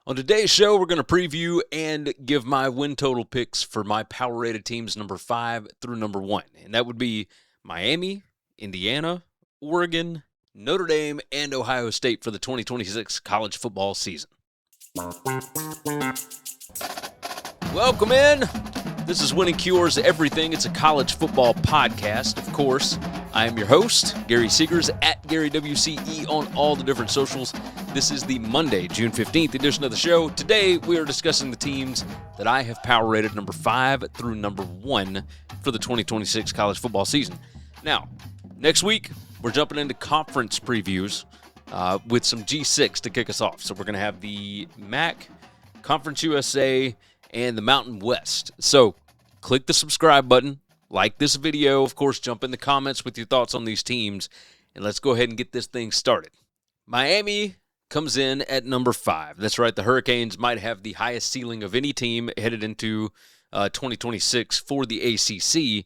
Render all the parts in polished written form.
On today's show, we're going to preview and give my win total picks for my power-rated teams number 5 through number 1. And that would be Miami, Indiana, Oregon, Notre Dame, and Ohio State for the 2026 college football season. Welcome in. This is Winning Cures Everything. It's a college football podcast, of course. I am your host, Gary Segars, at GaryWCE on all the different socials. This is the Monday, June 15th edition of the show. Today, we are discussing the teams that I have power rated number 5 through number 1 for the 2026 college football season. Now, next week, we're jumping into conference previews with some G6 to kick us off. So we're going to have the MAC, Conference USA, and the Mountain West. So click the subscribe button, like this video, of course, jump in the comments with your thoughts on these teams, and let's go ahead and get this thing started. Miami comes in at number 5. That's right, the Hurricanes might have the highest ceiling of any team headed into 2026 for the ACC.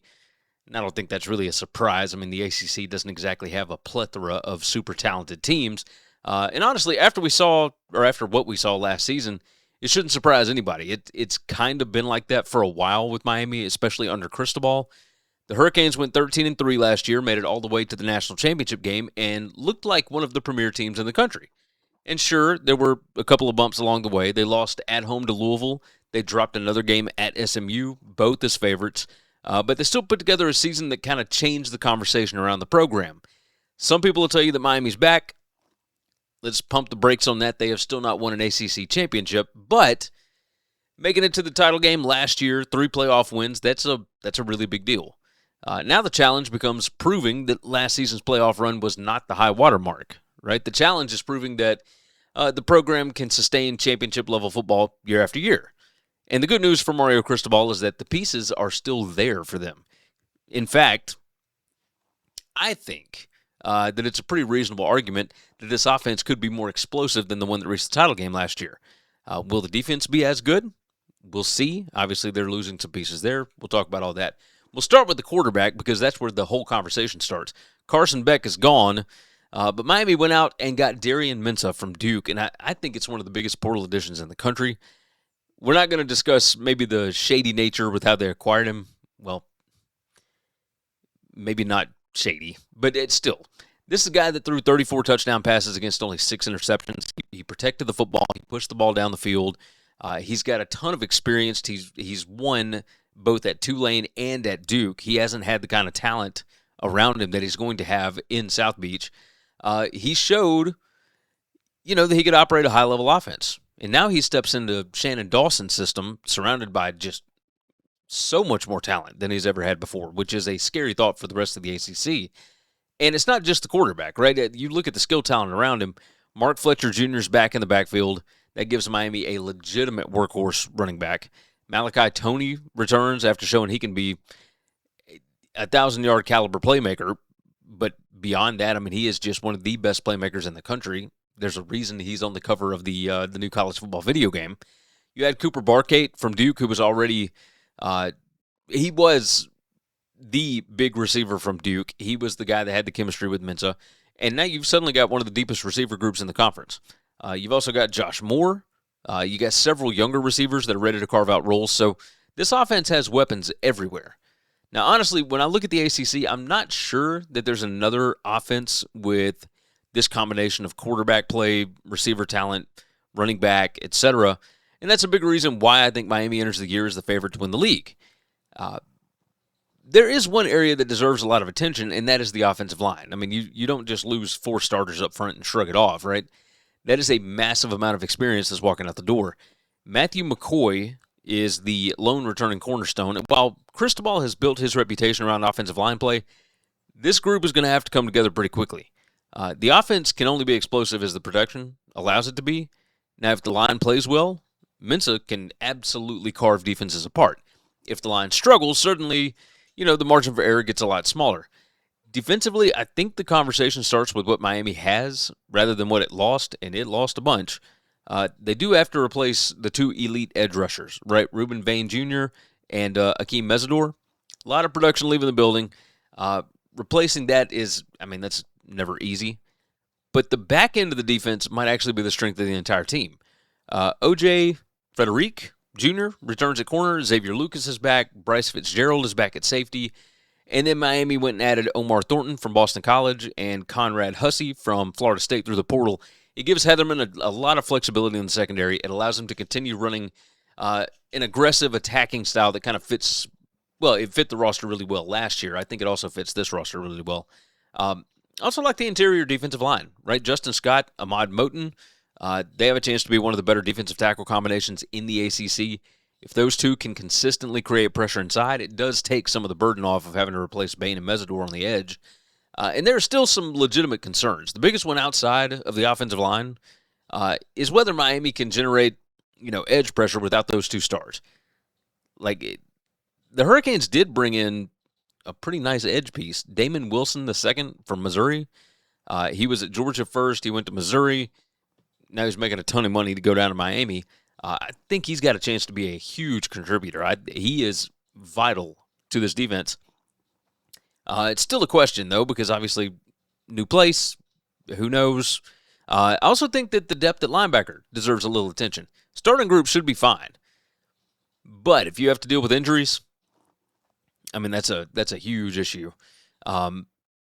And I don't think that's really a surprise. I mean, the ACC doesn't exactly have a plethora of super talented teams. And honestly, after what we saw last season, it shouldn't surprise anybody. It's kind of been like that for a while with Miami, especially under Cristobal. The Hurricanes went 13-3 last year, made it all the way to the national championship game, and looked like one of the premier teams in the country. And sure, there were a couple of bumps along the way. They lost at home to Louisville. They dropped another game at SMU, both as favorites. But they still put together a season that kind of changed the conversation around the program. Some people will tell you that Miami's back. Let's pump the brakes on that. They have still not won an ACC championship, but making it to the title game last year, 3 playoff wins, that's a really big deal. Now the challenge becomes proving that last season's playoff run was not the high water mark, right? The challenge is proving that the program can sustain championship-level football year after year. And the good news for Mario Cristobal is that the pieces are still there for them. In fact, I think that it's a pretty reasonable argument that this offense could be more explosive than the one that reached the title game last year. Will the defense be as good? We'll see. Obviously, they're losing some pieces there. We'll talk about all that. We'll start with the quarterback because that's where the whole conversation starts. Carson Beck is gone, but Miami went out and got Darian Mensah from Duke, and I think it's one of the biggest portal additions in the country. We're not going to discuss maybe the shady nature with how they acquired him. Well, maybe not shady, but it's still. This is a guy that threw 34 touchdown passes against only 6 interceptions. He protected the football. He pushed the ball down the field. He's got a ton of experience. He's won both at Tulane and at Duke. He hasn't had the kind of talent around him that he's going to have in South Beach. He showed, that he could operate a high-level offense. And now he steps into Shannon Dawson's system surrounded by just so much more talent than he's ever had before, which is a scary thought for the rest of the ACC. And it's not just the quarterback, right? You look at the skill talent around him. Mark Fletcher Jr. is back in the backfield. That gives Miami a legitimate workhorse running back. Malachi Toney returns after showing he can be a 1,000-yard caliber playmaker. But beyond that, he is just one of the best playmakers in the country. There's a reason he's on the cover of the new college football video game. You had Cooper Barkate from Duke, who was already he was the big receiver from Duke. He was the guy that had the chemistry with Mensah. And now you've suddenly got one of the deepest receiver groups in the conference. You've also got Josh Moore. You got several younger receivers that are ready to carve out roles. So this offense has weapons everywhere. Now, honestly, when I look at the ACC, I'm not sure that there's another offense with this combination of quarterback play, receiver talent, running back, etc. And that's a big reason why I think Miami enters the year as the favorite to win the league. There is one area that deserves a lot of attention, and that is the offensive line. You don't just lose 4 starters up front and shrug it off, right? That is a massive amount of experience that's walking out the door. Matthew McCoy is the lone returning cornerstone. And while Cristobal has built his reputation around offensive line play, this group is going to have to come together pretty quickly. The offense can only be explosive as the production allows it to be. Now, if the line plays well, Mensah can absolutely carve defenses apart. If the line struggles, certainly, the margin for error gets a lot smaller. Defensively, I think the conversation starts with what Miami has rather than what it lost, and it lost a bunch. They do have to replace the 2 elite edge rushers, right? Reuben Vane Jr. and Akeem Mesidor. A lot of production leaving the building. Replacing that is, that's never easy. But the back end of the defense might actually be the strength of the entire team. O.J. Frederic Jr. returns at corner. Xavier Lucas is back. Bryce Fitzgerald is back at safety. And then Miami went and added Omar Thornton from Boston College and Conrad Hussey from Florida State through the portal. It gives Heatherman a lot of flexibility in the secondary. It allows him to continue running an aggressive attacking style that kind of fits, well, it fit the roster really well last year. I think it also fits this roster really well. Also like the interior defensive line, right? Justin Scott, Ahmad Moten, they have a chance to be one of the better defensive tackle combinations in the ACC. If those two can consistently create pressure inside, it does take some of the burden off of having to replace Bain and Mesidor on the edge. And there are still some legitimate concerns. The biggest one outside of the offensive line is whether Miami can generate, edge pressure without those two stars. The Hurricanes did bring in a pretty nice edge piece. Damon Wilson II from Missouri. He was at Georgia first. He went to Missouri. Now he's making a ton of money to go down to Miami. I think he's got a chance to be a huge contributor. He is vital to this defense. It's still a question, though, because obviously new place, who knows. I also think that the depth at linebacker deserves a little attention. Starting group should be fine. But if you have to deal with injuries, I mean, that's a huge issue.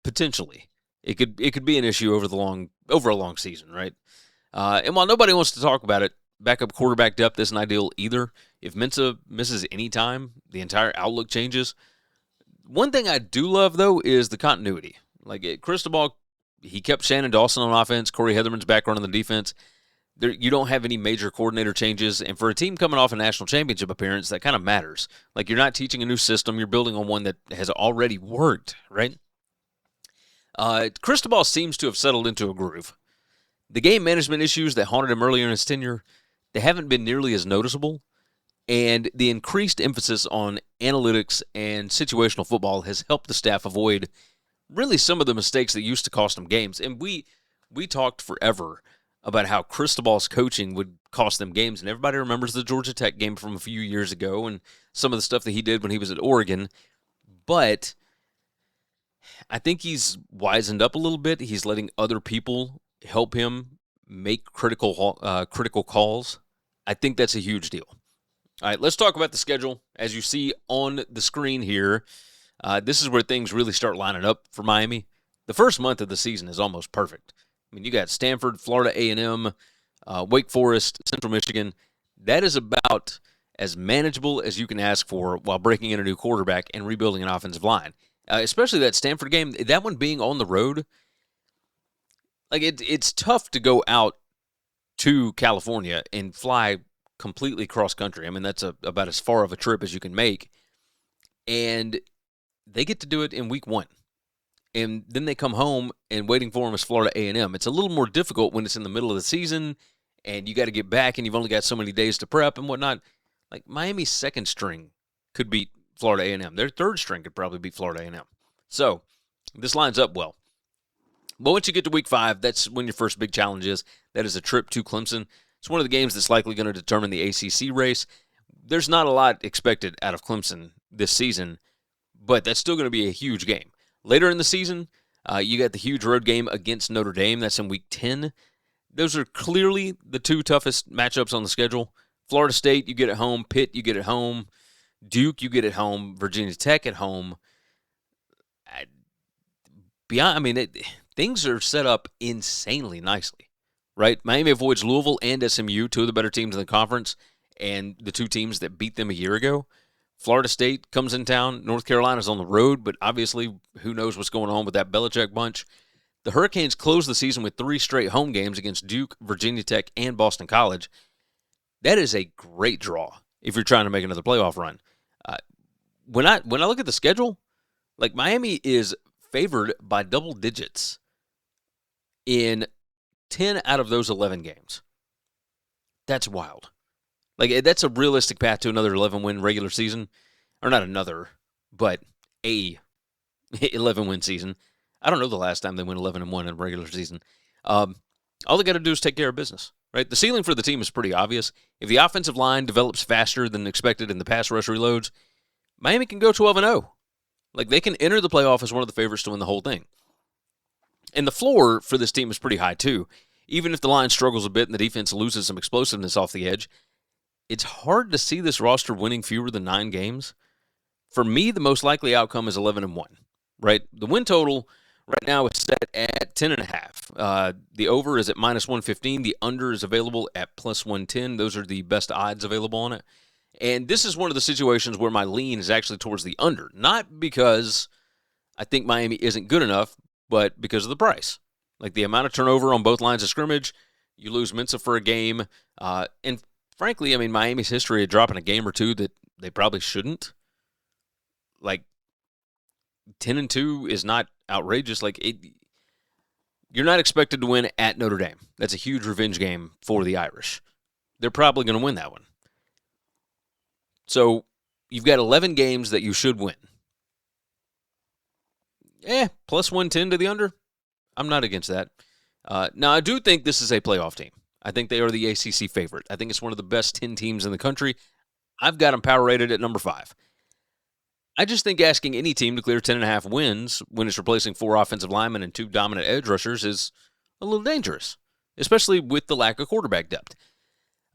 Potentially. It could be an issue over a long season, right? And while nobody wants to talk about it, backup quarterback depth isn't ideal either. If Mensah misses any time, the entire outlook changes. One thing I do love, though, is the continuity. Cristobal, he kept Shannon Dawson on offense. Corey Heatherman's back running the defense. You don't have any major coordinator changes. And for a team coming off a national championship appearance, that kind of matters. You're not teaching a new system. You're building on one that has already worked, right? Cristobal seems to have settled into a groove. The game management issues that haunted him earlier in his tenure, they haven't been nearly as noticeable, and the increased emphasis on analytics and situational football has helped the staff avoid really some of the mistakes that used to cost them games. And we talked forever about how Cristobal's coaching would cost them games, and everybody remembers the Georgia Tech game from a few years ago and some of the stuff that he did when he was at Oregon. But I think he's wisened up a little bit. He's letting other people help him make critical calls. I think that's a huge deal. All right, let's talk about the schedule. As you see on the screen here, this is where things really start lining up for Miami. The first month of the season is almost perfect. I mean, you got Stanford, Florida A&M, Wake Forest, Central Michigan. That is about as manageable as you can ask for while breaking in a new quarterback and rebuilding an offensive line. Especially that Stanford game, that one being on the road. It's tough to go out to California and fly completely cross-country. I mean, that's about as far of a trip as you can make. And they get to do it in week 1. And then they come home, and waiting for them is Florida A&M. It's a little more difficult when it's in the middle of the season, and you got to get back, and you've only got so many days to prep and whatnot. Miami's second string could beat Florida A&M. Their third string could probably beat Florida A&M. So this lines up well. But once you get to week 5, that's when your first big challenge is. That is a trip to Clemson. It's one of the games that's likely going to determine the ACC race. There's not a lot expected out of Clemson this season, but that's still going to be a huge game. Later in the season, you got the huge road game against Notre Dame. That's in week 10. Those are clearly the two toughest matchups on the schedule. Florida State, you get at home. Pitt, you get at home. Duke, you get at home. Virginia Tech at home. Things are set up insanely nicely, right? Miami avoids Louisville and SMU, two of the better teams in the conference, and the two teams that beat them a year ago. Florida State comes in town. North Carolina's on the road, but obviously who knows what's going on with that Belichick bunch. The Hurricanes close the season with 3 straight home games against Duke, Virginia Tech, and Boston College. That is a great draw if you're trying to make another playoff run. When I look at the schedule, Miami is favored by double digits in 10 out of those 11 games. That's wild. That's a realistic path to another 11-win regular season. Or not another, but a 11-win season. I don't know the last time they went 11-1 in a regular season. All they got to do is take care of business, right? The ceiling for the team is pretty obvious. If the offensive line develops faster than expected in the pass rush reloads, Miami can go 12-0. They can enter the playoff as one of the favorites to win the whole thing. And the floor for this team is pretty high, too. even if the line struggles a bit and the defense loses some explosiveness off the edge, it's hard to see this roster winning fewer than 9 games. For me, the most likely outcome is 11-1, right? The win total right now is set at 10.5. The over is at -115. The under is available at +110. Those are the best odds available on it. And this is one of the situations where my lean is actually towards the under, not because I think Miami isn't good enough, but because of the price. Like the amount of turnover on both lines of scrimmage, you lose Mensah for a game. And frankly, I mean, Miami's history of dropping a game or two that they probably shouldn't. Like 10-2 is not outrageous. You're not expected to win at Notre Dame. That's a huge revenge game for the Irish. They're probably going to win that one. So you've got 11 games that you should win. +110 to the under. I'm not against that. Now, I do think this is a playoff team. I think they are the ACC favorite. I think it's one of the best 10 teams in the country. I've got them power rated at number 5. I just think asking any team to clear 10.5 wins when it's replacing 4 offensive linemen and 2 dominant edge rushers is a little dangerous, especially with the lack of quarterback depth.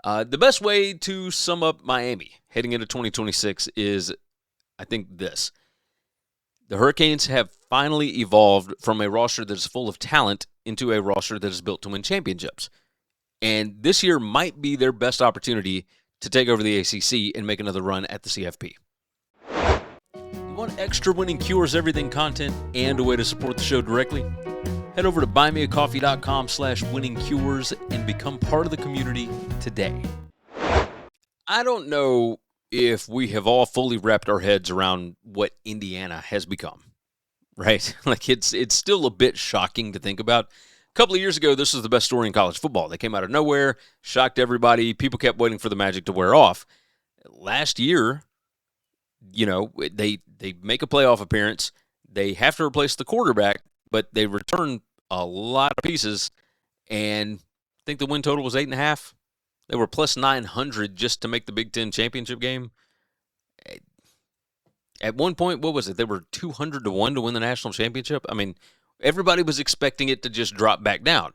The best way to sum up Miami heading into 2026 is, I think, this. The Hurricanes have finally evolved from a roster that is full of talent into a roster that is built to win championships. And this year might be their best opportunity to take over the ACC and make another run at the CFP. You want extra Winning Cures Everything content and a way to support the show directly? Head over to buymeacoffee.com/winningcures and become part of the community today. I don't know if we have all fully wrapped our heads around what Indiana has become, right? Like it's still a bit shocking to think about. A couple of years ago, this was the best story in college football. They came out of nowhere, shocked everybody. People kept waiting for the magic to wear off. Last year, they make a playoff appearance. They have to replace the quarterback, but they return a lot of pieces, and I think the win total was 8.5. They were +900 just to make the Big Ten championship game. At one point, what was it? They were 200-1 to win the national championship. I mean, everybody was expecting it to just drop back down.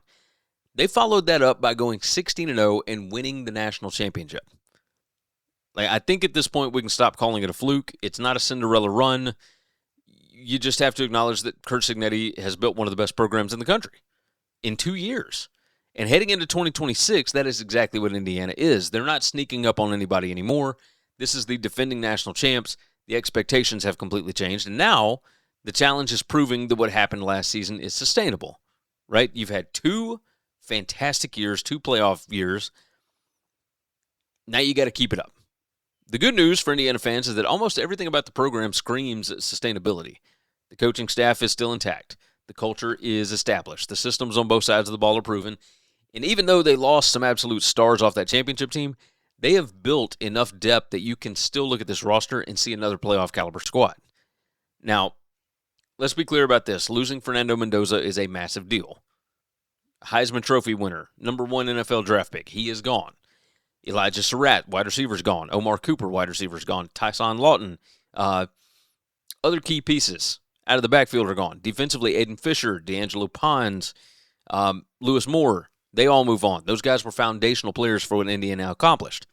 They followed that up by going 16-0 and winning the national championship. Like, I think at this point we can stop calling it a fluke. It's not a Cinderella run. You just have to acknowledge that Curt Cignetti has built one of the best programs in the country in 2 years. And heading into 2026, that is exactly what Indiana is. They're not sneaking up on anybody anymore. This is the defending national champs. The expectations have completely changed. And now the challenge is proving that what happened last season is sustainable, right? You've had 2 fantastic years, 2 playoff years. Now you got to keep it up. The good news for Indiana fans is that almost everything about the program screams sustainability. The coaching staff is still intact. The culture is established. The systems on both sides of the ball are proven. And even though they lost some absolute stars off that championship team, they have built enough depth that you can still look at this roster and see another playoff caliber squad. Now, let's be clear about this. Losing Fernando Mendoza is a massive deal. Heisman Trophy winner, number 1 NFL draft pick. He is gone. Elijah Surratt, wide receiver's gone. Omar Cooper, wide receiver's gone. Tyson Lawton. Other key pieces out of the backfield are gone. Defensively, Aiden Fisher, D'Angelo Pons, Lewis Moore, they all move on. Those guys were foundational players for what Indiana accomplished.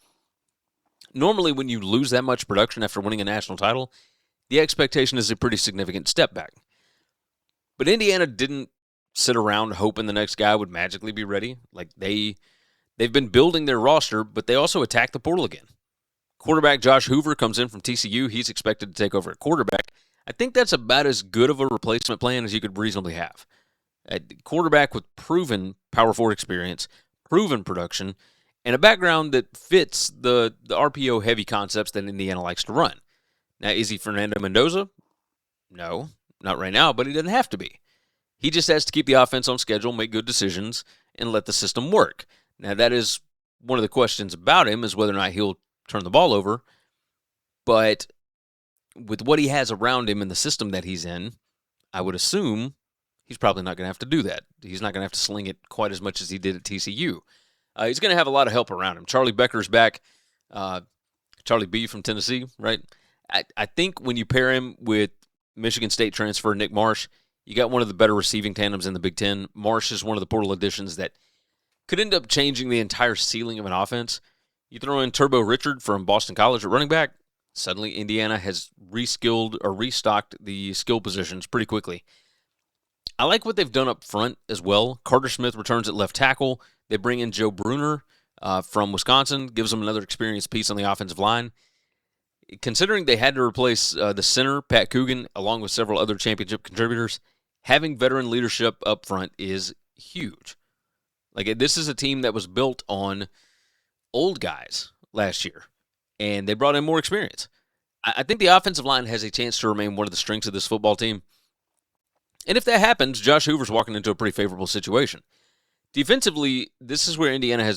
Normally, when you lose that much production after winning a national title, the expectation is a pretty significant step back. But Indiana didn't sit around hoping the next guy would magically be ready. Like they've been building their roster, but they also attacked the portal again. Quarterback Josh Hoover comes in from TCU. He's expected to take over at quarterback. I think that's about as good of a replacement plan as you could reasonably have. A quarterback with proven Power 4 experience, proven production, and a background that fits the RPO-heavy concepts that Indiana likes to run. Now, is he Fernando Mendoza? No, not right now, but he doesn't have to be. He just has to keep the offense on schedule, make good decisions, and let the system work. Now, that is one of the questions about him, is whether or not he'll turn the ball over. But with what he has around him and the system that he's in, I would assume he's probably not going to have to do that. He's not going to have to sling it quite as much as he did at TCU. He's going to have a lot of help around him. Charlie Becker's back. Charlie B from Tennessee, right? I think when you pair him with Michigan State transfer Nick Marsh, you got one of the better receiving tandems in the Big Ten. Marsh is one of the portal additions that could end up changing the entire ceiling of an offense. You throw in Turbo Richard from Boston College at running back, suddenly Indiana has reskilled or restocked the skill positions pretty quickly. I like what they've done up front as well. Carter Smith returns at left tackle. They bring in Joe Bruner from Wisconsin, gives them another experienced piece on the offensive line. Considering they had to replace the center, Pat Coogan, along with several other championship contributors, having veteran leadership up front is huge. Like, this is a team that was built on old guys last year, and they brought in more experience. I think the offensive line has a chance to remain one of the strengths of this football team. And if that happens, Josh Hoover's walking into a pretty favorable situation. Defensively, this is where Indiana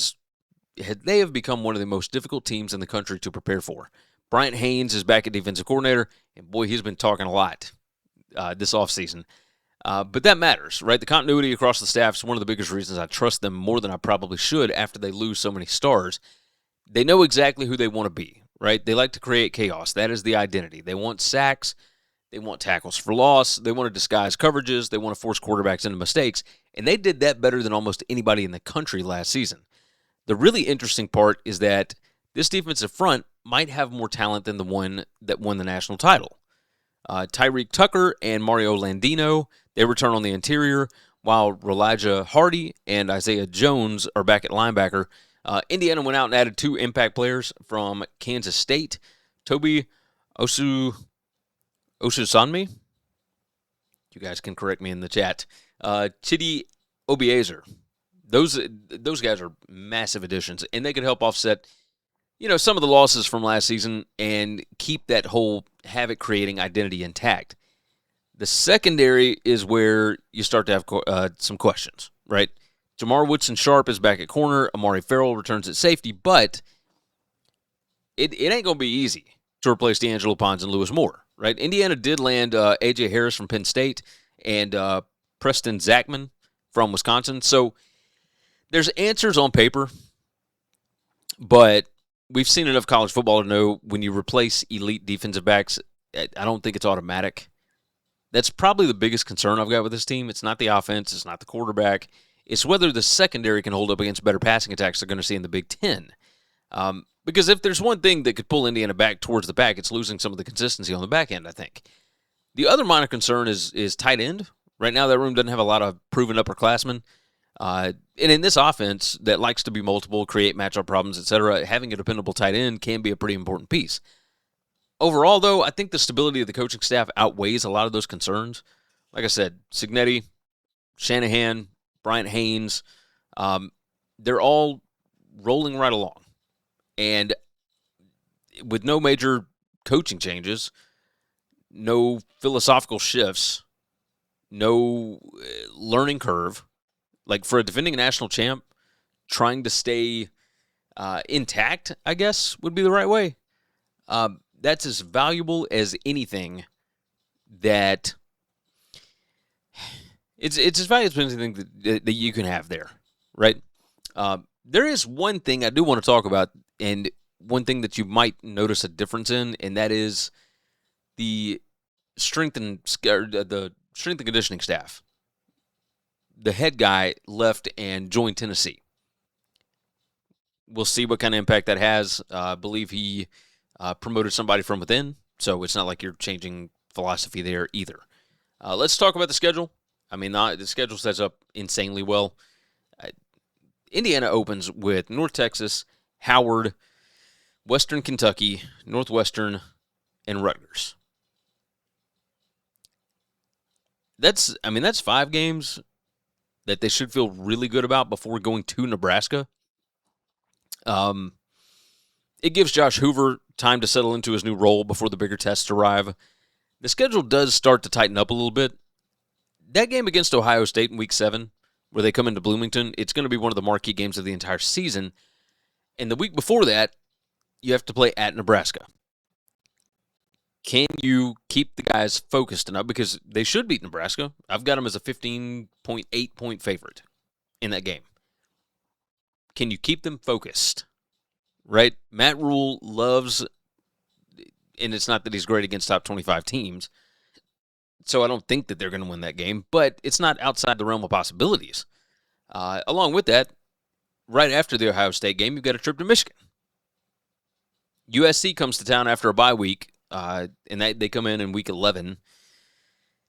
they have become one of the most difficult teams in the country to prepare for. Bryant Haynes is back at defensive coordinator, and boy, he's been talking a lot this offseason. But that matters, right? The continuity across the staff is one of the biggest reasons I trust them more than I probably should after they lose so many stars. They know exactly who they want to be, right? They like to create chaos. That is the identity. They want sacks. They want tackles for loss. They want to disguise coverages. They want to force quarterbacks into mistakes. And they did that better than almost anybody in the country last season. The really interesting part is that this defensive front might have more talent than the one that won the national title. Tyreek Tucker and Mario Landino, they return on the interior, while Elijah Hardy and Isaiah Jones are back at linebacker. Indiana went out and added 2 impact players from Kansas State. Toby Osusanmi. You guys can correct me in the chat. Chidi Obiezer. Those guys are massive additions, and they could help offset, some of the losses from last season and keep that whole havoc-creating identity intact. The secondary is where you start to have some questions, right? Jamar Woodson-Sharp is back at corner. Amari Farrell returns at safety, but it ain't going to be easy to replace D'Angelo Pons and Lewis Moore, right? Indiana did land A.J. Harris from Penn State and Preston Zachman from Wisconsin. So there's answers on paper, but we've seen enough college football to know when you replace elite defensive backs, I don't think it's automatic. That's probably the biggest concern I've got with this team. It's not the offense. It's not the quarterback. It's whether the secondary can hold up against better passing attacks they're going to see in the Big Ten. Because if there's one thing that could pull Indiana back towards the back, it's losing some of the consistency on the back end, I think. The other minor concern is tight end. Right now, that room doesn't have a lot of proven upperclassmen. And in this offense that likes to be multiple, create matchup problems, etc., having a dependable tight end can be a pretty important piece. Overall, though, I think the stability of the coaching staff outweighs a lot of those concerns. Like I said, Cignetti, Shanahan, Bryant Haynes, they're all rolling right along. And with no major coaching changes, no philosophical shifts, no learning curve, like for a defending national champ, trying to stay intact, I guess, would be the right way. That's as valuable as anything that it's as valuable as anything that you can have there, right? There is one thing I do want to talk about, and one thing that you might notice a difference in, and that is the strength and conditioning staff. The head guy left and joined Tennessee. We'll see what kind of impact that has. I believe he promoted somebody from within, so it's not like you're changing philosophy there either. Let's talk about the schedule. I mean, the schedule sets up insanely well. Indiana opens with North Texas, Howard, Western Kentucky, Northwestern, and Rutgers. That's 5 games that they should feel really good about before going to Nebraska. It gives Josh Hoover time to settle into his new role before the bigger tests arrive. The schedule does start to tighten up a little bit. That game against Ohio State in Week 7, where they come into Bloomington, it's going to be one of the marquee games of the entire season. And the week before that, you have to play at Nebraska. Can you keep the guys focused enough? Because they should beat Nebraska. I've got them as a 15.8 point favorite in that game. Can you keep them focused? Right? Matt Rule loves, and it's not that he's great against top 25 teams, so I don't think that they're going to win that game, but it's not outside the realm of possibilities. Along with that, right after the Ohio State game, you've got a trip to Michigan. USC comes to town after a bye week, and they come in week 11.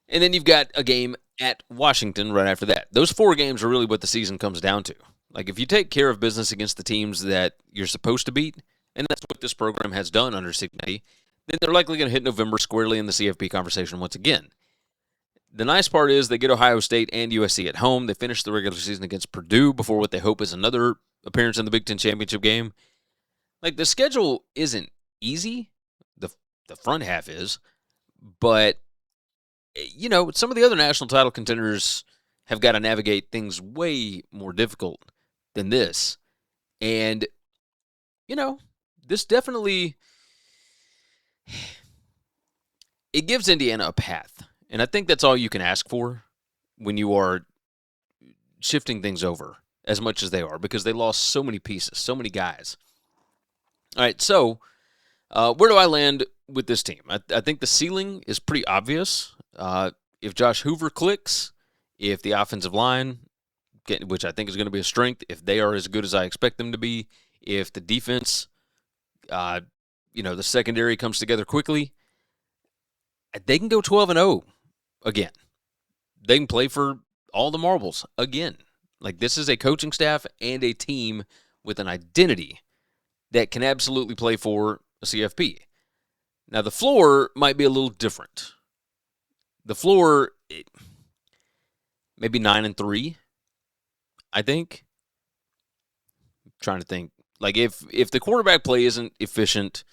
And then you've got a game at Washington right after that. Those 4 games are really what the season comes down to. Like, if you take care of business against the teams that you're supposed to beat, and that's what this program has done under Signetti, then they're likely going to hit November squarely in the CFP conversation once again. The nice part is they get Ohio State and USC at home. They finish the regular season against Purdue before what they hope is another appearance in the Big Ten championship game. Like, the schedule isn't easy. The front half is. But, you know, some of the other national title contenders have got to navigate things way more difficult than this. And, you know, this definitely, it gives Indiana a path. And I think that's all you can ask for when you are shifting things over as much as they are, because they lost so many pieces, so many guys. All right, so where do I land with this team? I think the ceiling is pretty obvious. If Josh Hoover clicks, if the offensive line, which I think is going to be a strength, if they are as good as I expect them to be, if the defense, the secondary comes together quickly, they can go 12-0 again. They can play for all the marbles again. Like, this is a coaching staff and a team with an identity that can absolutely play for a CFP. Now, the floor might be a little different. The floor, maybe 9-3, I think. I'm trying to think. Like, if the quarterback play isn't efficient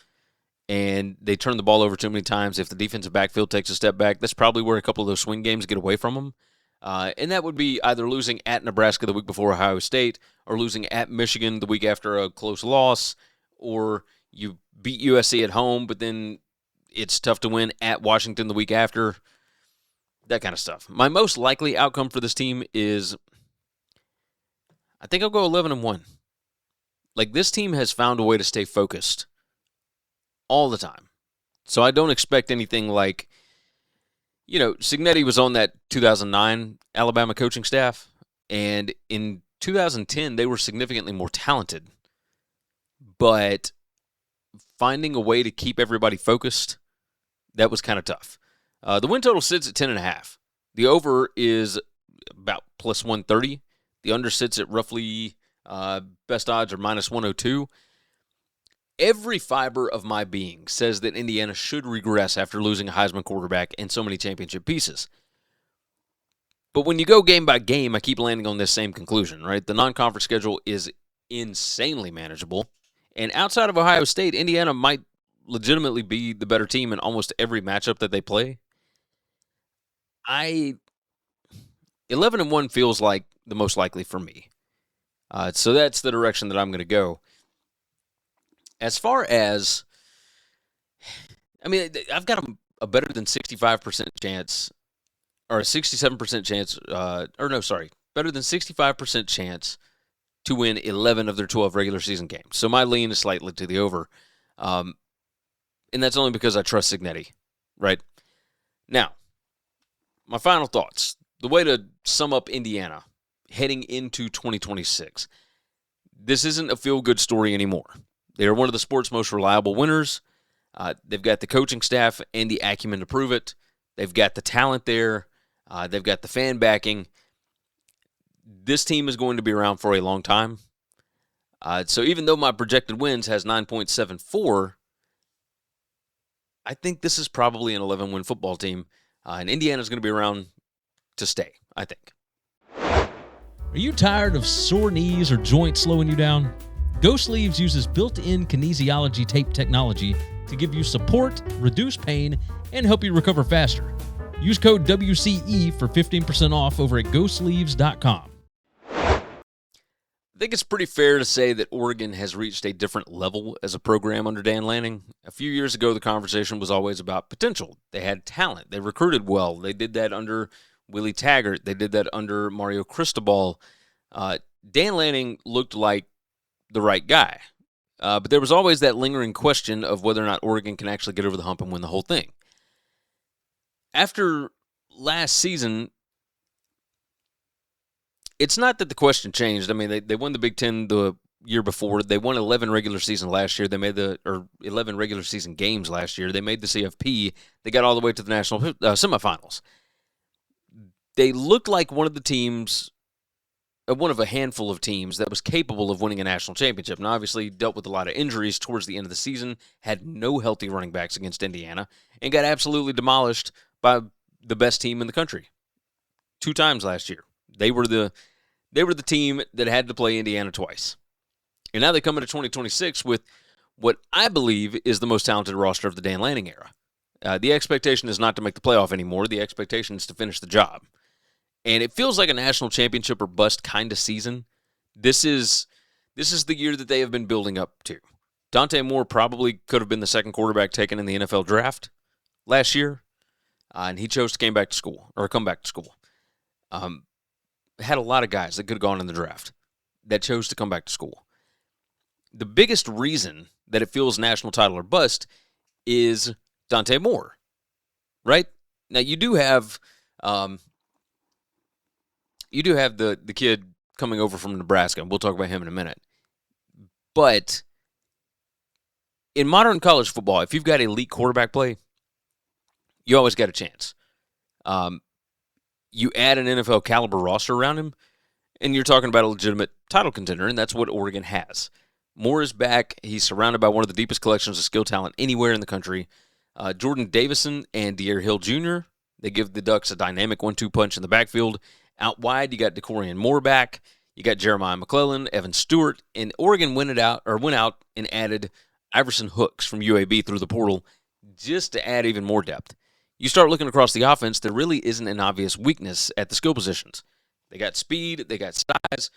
and they turn the ball over too many times, if the defensive backfield takes a step back, that's probably where a couple of those swing games get away from them. And that would be either losing at Nebraska the week before Ohio State, or losing at Michigan the week after a close loss, or you beat USC at home, but then it's tough to win at Washington the week after. That kind of stuff. My most likely outcome for this team is, I think I'll go 11-1. Like, this team has found a way to stay focused all the time. So I don't expect anything like, Signetti was on that 2009 Alabama coaching staff, and in 2010 they were significantly more talented. But finding a way to keep everybody focused, that was kind of tough. The win total sits at 10.5. The over is about plus 130. The under sits at roughly best odds are minus 102. Every fiber of my being says that Indiana should regress after losing a Heisman quarterback and so many championship pieces. But when you go game by game, I keep landing on this same conclusion, right? The non-conference schedule is insanely manageable. And outside of Ohio State, Indiana might legitimately be the better team in almost every matchup that they play. 11-1 feels like the most likely for me. So that's the direction that I'm going to go. As far as, I've got a better than 65% chance, or a 67% chance, better than 65% chance to win 11 of their 12 regular season games. So my lean is slightly to the over. And that's only because I trust Signetti, right? Now, my final thoughts. The way to sum up Indiana heading into 2026. This isn't a feel-good story anymore. They are one of the sport's most reliable winners. They've got the coaching staff and the acumen to prove it. They've got the talent there. They've got the fan backing. This team is going to be around for a long time. So even though my projected wins has 9.74, I think this is probably an 11-win football team. And Indiana's going to be around to stay, I think. Are you tired of sore knees or joints slowing you down? Go Sleeves uses built-in kinesiology tape technology to give you support, reduce pain, and help you recover faster. Use code WCE for 15% off over at GoSleeves.com. I think it's pretty fair to say that Oregon has reached a different level as a program under Dan Lanning. A few years ago, the conversation was always about potential. They had talent. They recruited well. They did that under Willie Taggart. They did that under Mario Cristobal. Dan Lanning looked like the right guy. But there was always that lingering question of whether or not Oregon can actually get over the hump and win the whole thing. After last season, it's not that the question changed. I mean, they won the Big Ten the year before. They won 11 regular season last year. They made 11 regular season games last year. They made the CFP. They got all the way to the national semifinals. They looked like one of a handful of teams that was capable of winning a national championship. And obviously dealt with a lot of injuries towards the end of the season, had no healthy running backs against Indiana, and got absolutely demolished by the best team in the country 2 times last year. They were the team that had to play Indiana twice. And now they come into 2026 with what I believe is the most talented roster of the Dan Lanning era. The expectation is not to make the playoff anymore. The expectation is to finish the job. And it feels like a national championship or bust kind of season. This is the year that they have been building up to. Dante Moore probably could have been the second quarterback taken in the NFL draft last year, and he chose to come back to school. Had a lot of guys that could have gone in the draft that chose to come back to school. The biggest reason that it feels national title or bust is Dante Moore, right? Now you do have the kid coming over from Nebraska, and we'll talk about him in a minute. But in modern college football, if you've got elite quarterback play, you always got a chance. You add an NFL caliber roster around him, and you're talking about a legitimate title contender, and that's what Oregon has. Moore is back. He's surrounded by one of the deepest collections of skill talent anywhere in the country. Jordan Davison and De'Aaron Hill Jr., they give the Ducks a dynamic 1-2 punch in the backfield. Out wide, you got DeCorian Moore back. You got Jeremiah McClellan, Evan Stewart, and Oregon went out and added Iverson Hooks from UAB through the portal just to add even more depth. You start looking across the offense, there really isn't an obvious weakness at the skill positions. They got speed, they got size,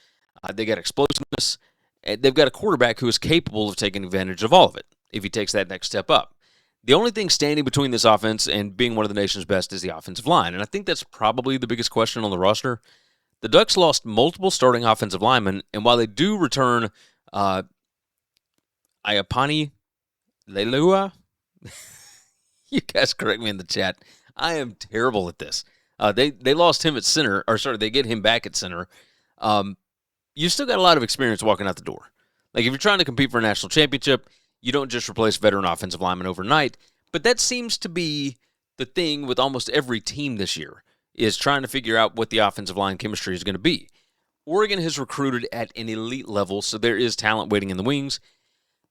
they got explosiveness, and they've got a quarterback who is capable of taking advantage of all of it if he takes that next step up. The only thing standing between this offense and being one of the nation's best is the offensive line, and I think that's probably the biggest question on the roster. The Ducks lost multiple starting offensive linemen, and while they do return Iapani Leilua, you guys correct me in the chat. I am terrible at this. They lost him at center, they get him back at center. You still got a lot of experience walking out the door. Like if you're trying to compete for a national championship, you don't just replace veteran offensive linemen overnight. But that seems to be the thing with almost every team this year, is trying to figure out what the offensive line chemistry is going to be. Oregon has recruited at an elite level, so there is talent waiting in the wings.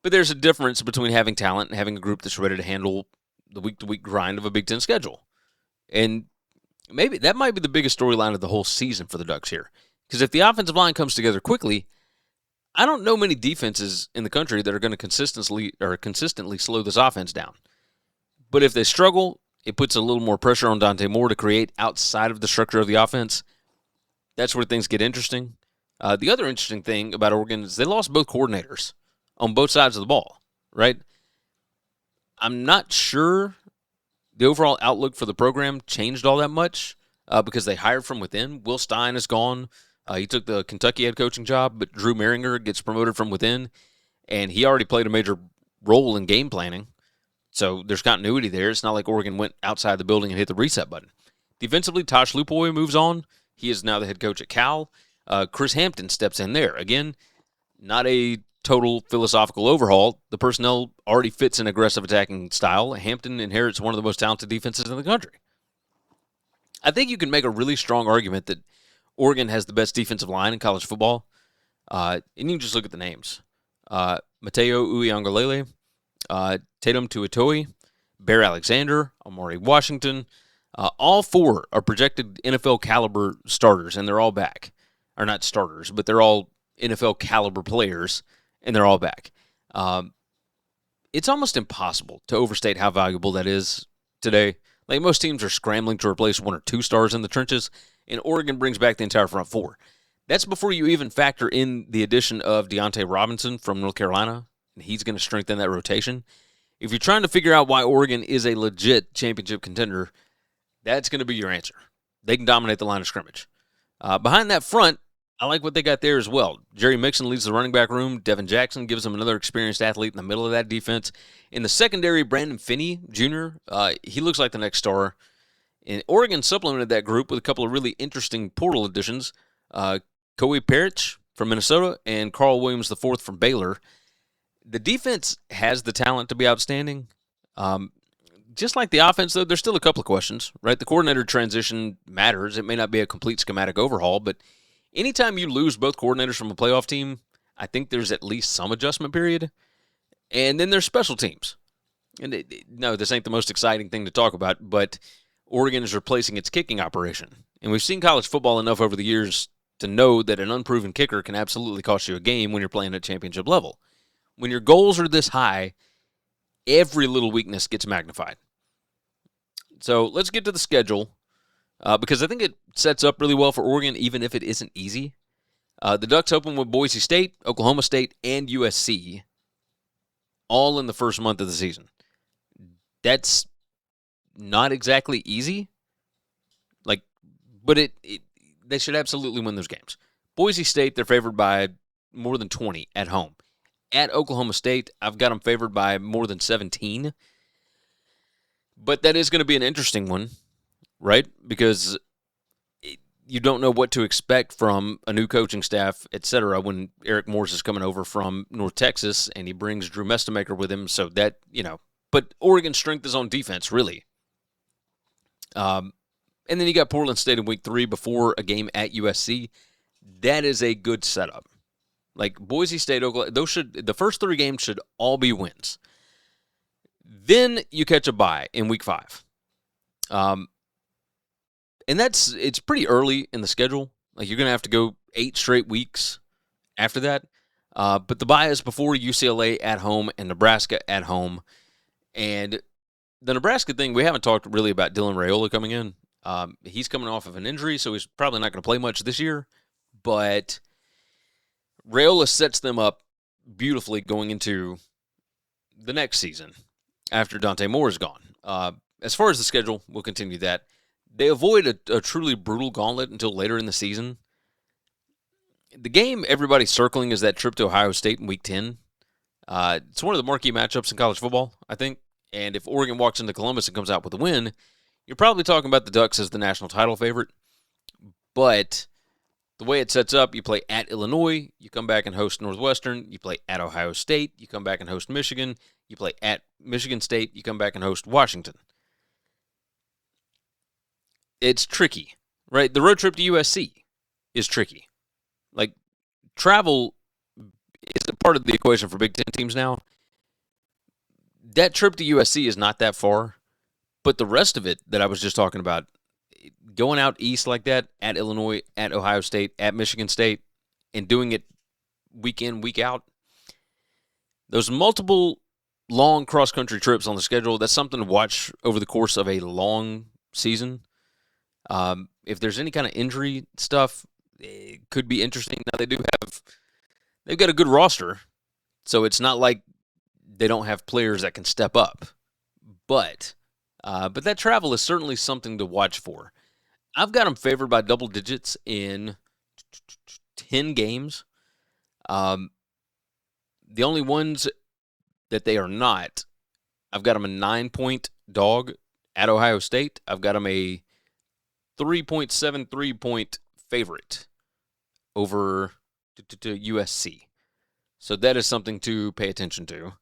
But there's a difference between having talent and having a group that's ready to handle the week-to-week grind of a Big Ten schedule. And maybe that might be the biggest storyline of the whole season for the Ducks here. Because if the offensive line comes together quickly, I don't know many defenses in the country that are going to consistently slow this offense down. But if they struggle, it puts a little more pressure on Dante Moore to create outside of the structure of the offense. That's where things get interesting. The other interesting thing about Oregon is they lost both coordinators on both sides of the ball, right? I'm not sure the overall outlook for the program changed all that much because they hired from within. Will Stein is gone. He took the Kentucky head coaching job, but Drew Mehringer gets promoted from within, and he already played a major role in game planning. So there's continuity there. It's not like Oregon went outside the building and hit the reset button. Defensively, Tosh Lupoy moves on. He is now the head coach at Cal. Chris Hampton steps in there. Again, not a total philosophical overhaul. The personnel already fits an aggressive attacking style. Hampton inherits one of the most talented defenses in the country. I think you can make a really strong argument that Oregon has the best defensive line in college football. And you can just look at the names. Mateo Uiagalelei, Tatum Tuitoi, Bear Alexander, Amari Washington. All four are projected NFL caliber starters, and they're all back. Or not starters, but they're all NFL caliber players, and they're all back. It's almost impossible to overstate how valuable that is today. Like most teams are scrambling to replace 1 or 2 stars in the trenches, and Oregon brings back the entire front four. That's before you even factor in the addition of Deontay Robinson from North Carolina, and he's going to strengthen that rotation. If you're trying to figure out why Oregon is a legit championship contender, that's going to be your answer. They can dominate the line of scrimmage. Behind that front, I like what they got there as well. Jerry Mixon leads the running back room. Devin Jackson gives them another experienced athlete in the middle of that defense. In the secondary, Brandon Finney Jr., he looks like the next star. And Oregon supplemented that group with a couple of really interesting portal additions. Kobe Parrish from Minnesota and Carl Williams IV from Baylor. The defense has the talent to be outstanding. Just like the offense, though, there's still a couple of questions, right? The coordinator transition matters. It may not be a complete schematic overhaul, but anytime you lose both coordinators from a playoff team, I think there's at least some adjustment period. And then there's special teams. And no, this ain't the most exciting thing to talk about, but Oregon is replacing its kicking operation. And we've seen college football enough over the years to know that an unproven kicker can absolutely cost you a game when you're playing at championship level. When your goals are this high, every little weakness gets magnified. So let's get to the schedule because I think it sets up really well for Oregon, even if it isn't easy. The Ducks open with Boise State, Oklahoma State, and USC, all in the first month of the season. That's not exactly easy, but they should absolutely win those games. Boise State, they're favored by more than 20 at home. At Oklahoma State, I've got them favored by more than 17. But that is going to be an interesting one, right? Because you don't know what to expect from a new coaching staff, etc. when Eric Morris is coming over from North Texas and he brings Drew Mestamaker with him. So that, but Oregon's strength is on defense, really. And then you got Portland State in week 3 before a game at USC. That is a good setup. Like Boise State, Oklahoma, the first 3 games should all be wins. Then you catch a bye in week 5. And it's pretty early in the schedule. Like you're going to have to go 8 straight weeks after that. But the bye is before UCLA at home and Nebraska at home. And the Nebraska thing, we haven't talked really about Dylan Raiola coming in. He's coming off of an injury, so he's probably not going to play much this year. But Raiola sets them up beautifully going into the next season after Dante Moore is gone. As far as the schedule, we'll continue that. They avoid a truly brutal gauntlet until later in the season. The game everybody's circling is that trip to Ohio State in Week 10. It's one of the marquee matchups in college football, I think. And if Oregon walks into Columbus and comes out with a win, you're probably talking about the Ducks as the national title favorite. But the way it sets up, you play at Illinois, you come back and host Northwestern, you play at Ohio State, you come back and host Michigan, you play at Michigan State, you come back and host Washington. It's tricky, right? The road trip to USC is tricky. Like, travel is a part of the equation for Big Ten teams now. That trip to USC is not that far, but the rest of it that I was just talking about, going out east like that, at Illinois, at Ohio State, at Michigan State, and doing it week in, week out, those multiple long cross-country trips on the schedule, that's something to watch over the course of a long season. If there's any kind of injury stuff, it could be interesting. Now, they've got a good roster, so it's not like they don't have players that can step up. But that travel is certainly something to watch for. I've got them favored by double digits in 10 games. The only ones that they are not, I've got them a 9-point dog at Ohio State. I've got them a 3.73-point favorite over to USC. So that is something to pay attention to.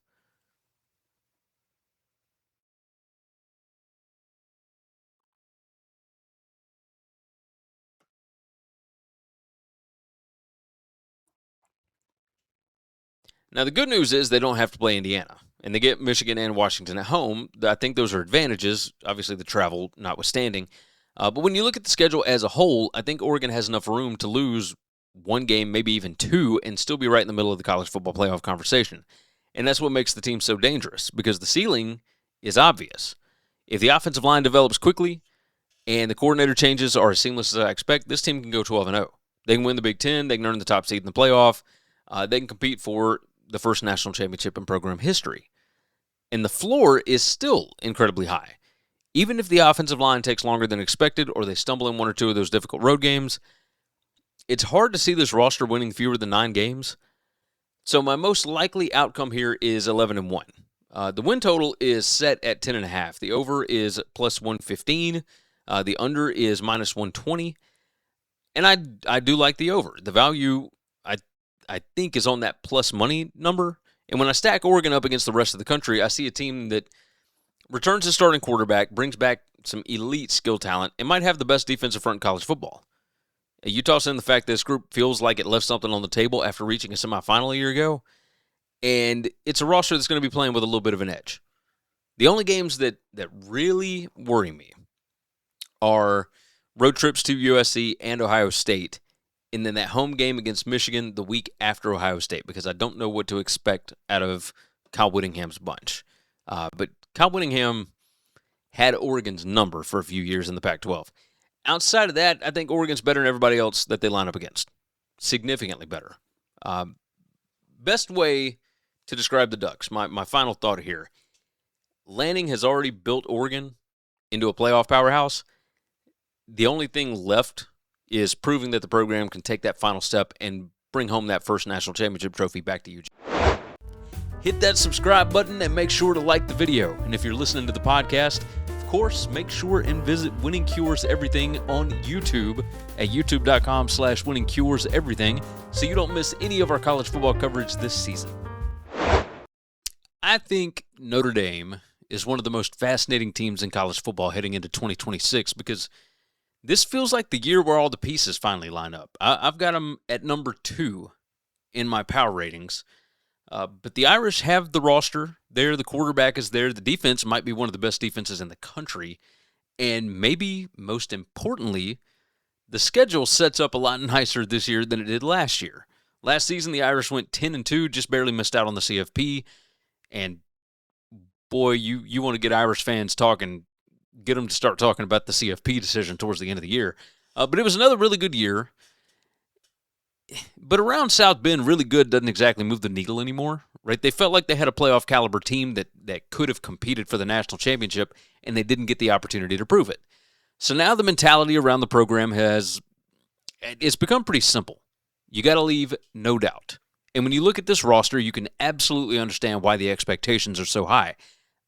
Now, the good news is they don't have to play Indiana, and they get Michigan and Washington at home. I think those are advantages, obviously the travel notwithstanding. But when you look at the schedule as a whole, I think Oregon has enough room to lose one game, maybe even 2, and still be right in the middle of the college football playoff conversation. And that's what makes the team so dangerous, because the ceiling is obvious. If the offensive line develops quickly and the coordinator changes are as seamless as I expect, this team can go 12-0. They can win the Big Ten. They can earn the top seed in the playoff. They can compete for the first national championship in program history. And the floor is still incredibly high. Even if the offensive line takes longer than expected or they stumble in 1 or 2 of those difficult road games, it's hard to see this roster winning fewer than 9 games. So my most likely outcome here is 11-1. The win total is set at 10.5. The over is plus 115. The under is minus 120. And I do like the over. The value, I think, is on that plus money number. And when I stack Oregon up against the rest of the country, I see a team that returns his starting quarterback, brings back some elite skill talent, and might have the best defensive front in college football. You toss in the fact that this group feels like it left something on the table after reaching a semifinal a year ago, and it's a roster that's going to be playing with a little bit of an edge. The only games that really worry me are road trips to USC and Ohio State, and then that home game against Michigan the week after Ohio State, because I don't know what to expect out of Kyle Whittingham's bunch. But Kyle Whittingham had Oregon's number for a few years in the Pac-12. Outside of that, I think Oregon's better than everybody else that they line up against. Significantly better. Best way to describe the Ducks, my final thought here. Lanning has already built Oregon into a playoff powerhouse. The only thing left is proving that the program can take that final step and bring home that first national championship trophy back to Eugene. Hit that subscribe button and make sure to like the video. And if you're listening to the podcast, of course, make sure and visit Winning Cures Everything on YouTube at youtube.com/winningcureseverything so you don't miss any of our college football coverage this season. I think Notre Dame is one of the most fascinating teams in college football heading into 2026 because this feels like the year where all the pieces finally line up. I've got them at number 2 in my power ratings. But the Irish have the roster there. The quarterback is there. The defense might be one of the best defenses in the country. And maybe most importantly, the schedule sets up a lot nicer this year than it did last year. Last season, the Irish went 10-2, just barely missed out on the CFP. And boy, you want to get Irish fans talking, get them to start talking about the CFP decision towards the end of the year. But it was another really good year. But around South Bend, really good doesn't exactly move the needle anymore, right? They felt like they had a playoff caliber team that could have competed for the national championship, and they didn't get the opportunity to prove it. So now the mentality around the program it's become pretty simple. You got to leave no doubt. And when you look at this roster, you can absolutely understand why the expectations are so high.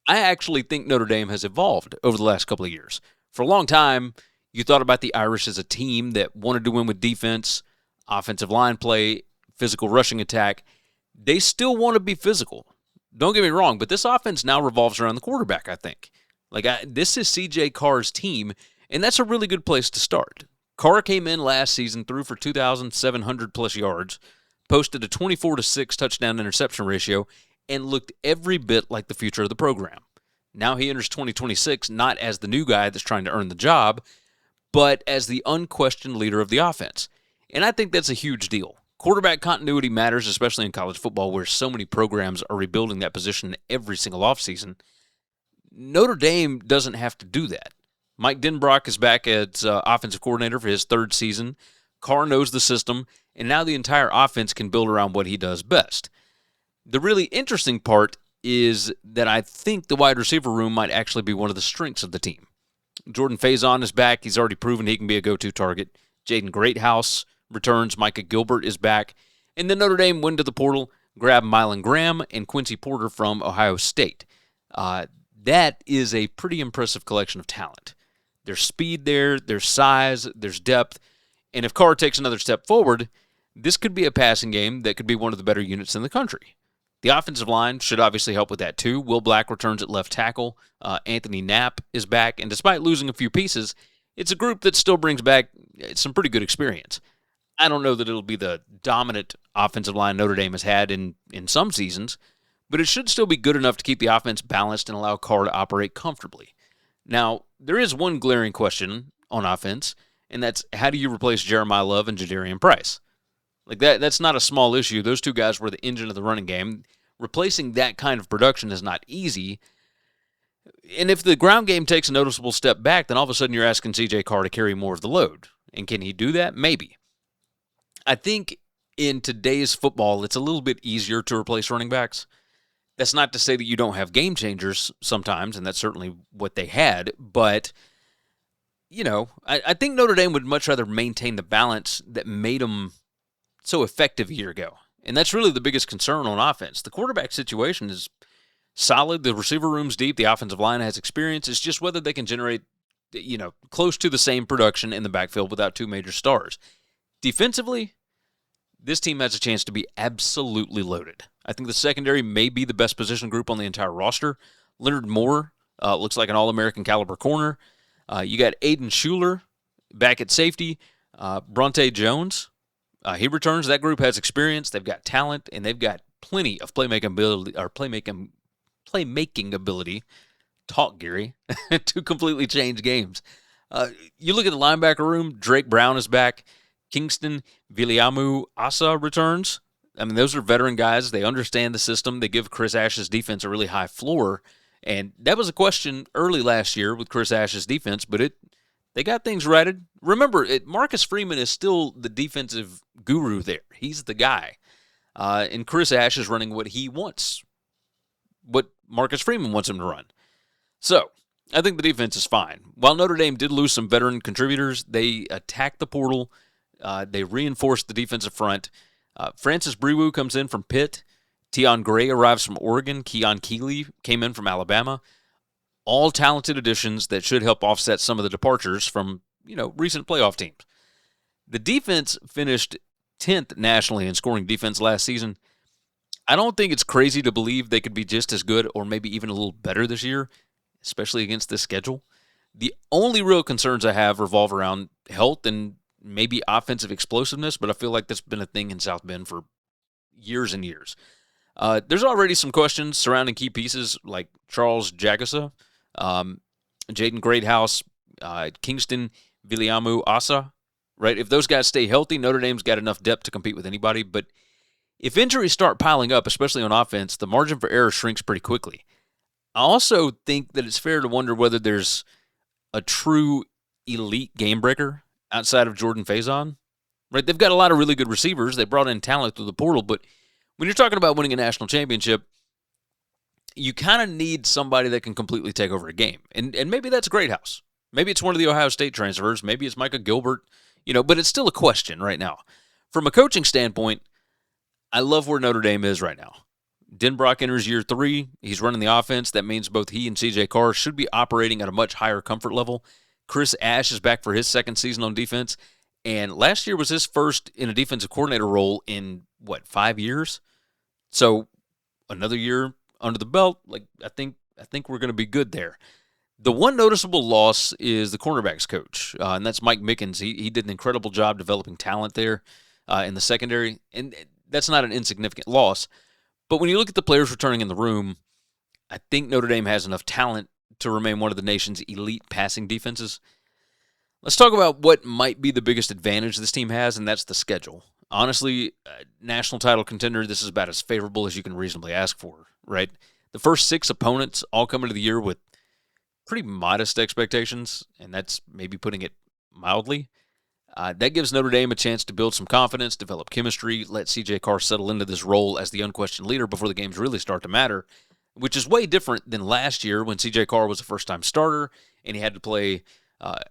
I actually think Notre Dame has evolved over the last couple of years. For a long time, you thought about the Irish as a team that wanted to win with defense, offensive line play, physical rushing attack. They still want to be physical. Don't get me wrong, but this offense now revolves around the quarterback, I think. This is C.J. Carr's team, and that's a really good place to start. Carr came in last season, threw for 2,700-plus yards, posted a 24-6 touchdown-interception ratio, and looked every bit like the future of the program. Now he enters 2026 not as the new guy that's trying to earn the job, but as the unquestioned leader of the offense. And I think that's a huge deal. Quarterback continuity matters, especially in college football, where so many programs are rebuilding that position every single offseason. Notre Dame doesn't have to do that. Mike Denbrock is back as offensive coordinator for his 3rd season. Carr knows the system, and now the entire offense can build around what he does best. The really interesting part is that I think the wide receiver room might actually be one of the strengths of the team. Jordan Faison is back. He's already proven he can be a go-to target. Jaden Greathouse returns. Micah Gilbert is back. And then Notre Dame went to the portal, grabbed Mylan Graham and Quincy Porter from Ohio State. That is a pretty impressive collection of talent. There's speed there, there's size, there's depth. And if Carr takes another step forward, this could be a passing game that could be one of the better units in the country. The offensive line should obviously help with that too. Will Black returns at left tackle. Anthony Knapp is back. And despite losing a few pieces, it's a group that still brings back some pretty good experience. I don't know that it'll be the dominant offensive line Notre Dame has had in some seasons, but it should still be good enough to keep the offense balanced and allow Carr to operate comfortably. Now, there is one glaring question on offense, and that's how do you replace Jeremiah Love and Jadarian Price? That's not a small issue. Those two guys were the engine of the running game. Replacing that kind of production is not easy. And if the ground game takes a noticeable step back, then all of a sudden you're asking C.J. Carr to carry more of the load. And can he do that? Maybe. I think in today's football, it's a little bit easier to replace running backs. That's not to say that you don't have game changers sometimes, and that's certainly what they had. But, I think Notre Dame would much rather maintain the balance that made them so effective a year ago. And that's really the biggest concern on offense. The quarterback situation is solid. The receiver room's deep. The offensive line has experience. It's just whether they can generate close to the same production in the backfield without two major stars. Defensively, this team has a chance to be absolutely loaded. I think the secondary may be the best position group on the entire roster. Leonard Moore looks like an All-American caliber corner. You got Aiden Schuler back at safety. Bronte Jones, he returns. That group has experience. They've got talent, and they've got plenty of playmaking ability. Talk, Gary, to completely change games. You look at the linebacker room. Drake Brown is back. Kingston Viliamu Asa returns. I mean, those are veteran guys. They understand the system. They give Chris Ash's defense a really high floor. And that was a question early last year with Chris Ash's defense, but they got things righted. Remember, Marcus Freeman is still the defensive guru there. He's the guy. And Chris Ash is running what he wants, what Marcus Freeman wants him to run. So, I think the defense is fine. While Notre Dame did lose some veteran contributors, they attacked the portal. They reinforced the defensive front. Francis Brewu comes in from Pitt. Tion Gray arrives from Oregon. Keon Keeley came in from Alabama. All talented additions that should help offset some of the departures from, recent playoff teams. The defense finished 10th nationally in scoring defense last season. I don't think it's crazy to believe they could be just as good or maybe even a little better this year, especially against this schedule. The only real concerns I have revolve around health and maybe offensive explosiveness, but I feel like that's been a thing in South Bend for years and years. There's already some questions surrounding key pieces like Charles Jagasa, Jaden Greathouse, Kingston Viliamu Asa, right? If those guys stay healthy, Notre Dame's got enough depth to compete with anybody, but if injuries start piling up, especially on offense, the margin for error shrinks pretty quickly. I also think that it's fair to wonder whether there's a true elite game breaker outside of Jordan Faison, right? They've got a lot of really good receivers. They brought in talent through the portal, but when you're talking about winning a national championship, you kind of need somebody that can completely take over a game. And maybe that's Greathouse. Maybe it's one of the Ohio State transfers. Maybe it's Micah Gilbert, but it's still a question right now. From a coaching standpoint, I love where Notre Dame is right now. Denbrock enters year 3. He's running the offense. That means both he and C.J. Carr should be operating at a much higher comfort level. Chris Ash is back for his second season on defense. And last year was his first in a defensive coordinator role in, 5 years? So another year under the belt. I think we're going to be good there. The one noticeable loss is the cornerbacks coach, and that's Mike Mickens. He did an incredible job developing talent there in the secondary, and that's not an insignificant loss. But when you look at the players returning in the room, I think Notre Dame has enough talent to remain one of the nation's elite passing defenses. Let's talk about what might be the biggest advantage this team has, and that's the schedule. Honestly, national title contender, this is about as favorable as you can reasonably ask for, right? The first 6 opponents all come into the year with pretty modest expectations, and that's maybe putting it mildly. That gives Notre Dame a chance to build some confidence, develop chemistry, let C.J. Carr settle into this role as the unquestioned leader before the games really start to matter, which is way different than last year when C.J. Carr was a first-time starter and he had to play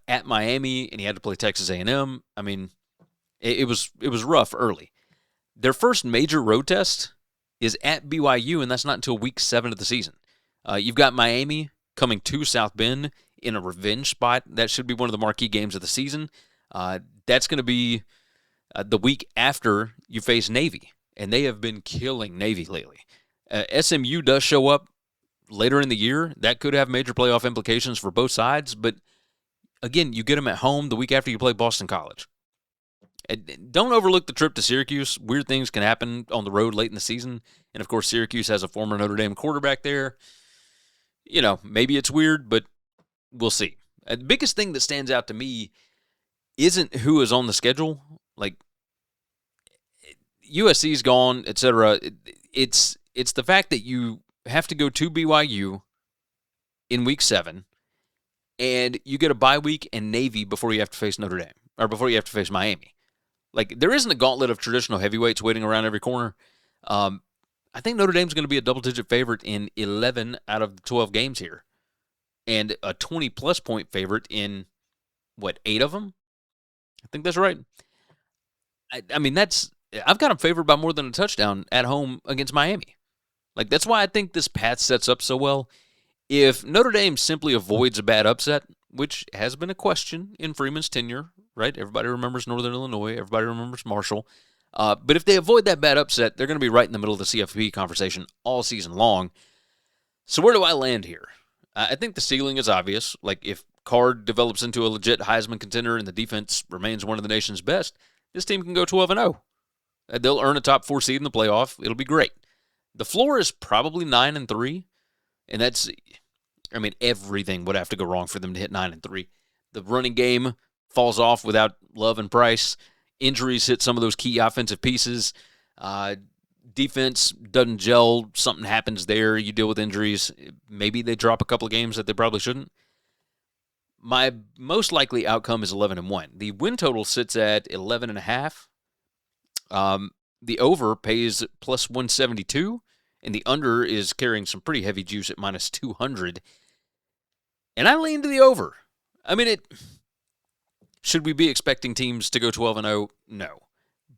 at Miami and he had to play Texas A&M. I mean, it was rough early. Their first major road test is at BYU, and that's not until week 7 of the season. You've got Miami coming to South Bend in a revenge spot. That should be one of the marquee games of the season. That's going to be the week after you face Navy, and they have been killing Navy lately. SMU does show up later in the year. That could have major playoff implications for both sides, but again, you get them at home the week after you play Boston College. And don't overlook the trip to Syracuse. Weird things can happen on the road late in the season, and of course, Syracuse has a former Notre Dame quarterback there. Maybe it's weird, but we'll see. The biggest thing that stands out to me isn't who is on the schedule. Like, USC's gone, etc. It's the fact that you have to go to BYU in week 7, and you get a bye week and Navy before you have to face Notre Dame, or before you have to face Miami. Like, there isn't a gauntlet of traditional heavyweights waiting around every corner. I think Notre Dame's going to be a double-digit favorite in 11 out of the 12 games here, and a 20-plus point favorite in, 8 of them? I think that's right. I mean, I've got them favored by more than a touchdown at home against Miami. Like, that's why I think this path sets up so well. If Notre Dame simply avoids a bad upset, which has been a question in Freeman's tenure, right? Everybody remembers Northern Illinois. Everybody remembers Marshall. But if they avoid that bad upset, they're going to be right in the middle of the CFP conversation all season long. So where do I land here? I think the ceiling is obvious. Like, if Card develops into a legit Heisman contender and the defense remains one of the nation's best, this team can go 12-0. They'll earn a top 4 seed in the playoff. It'll be great. The floor is probably 9-3, and that's, I mean, everything would have to go wrong for them to hit 9-3. The running game falls off without Love and Price. Injuries hit some of those key offensive pieces. Defense doesn't gel. Something happens there. You deal with injuries. Maybe they drop a couple of games that they probably shouldn't. My most likely outcome is 11-1. The win total sits at 11.5. The over pays plus 172, and the under is carrying some pretty heavy juice at minus 200. And I lean to the over. I mean, should we be expecting teams to go 12-0? No.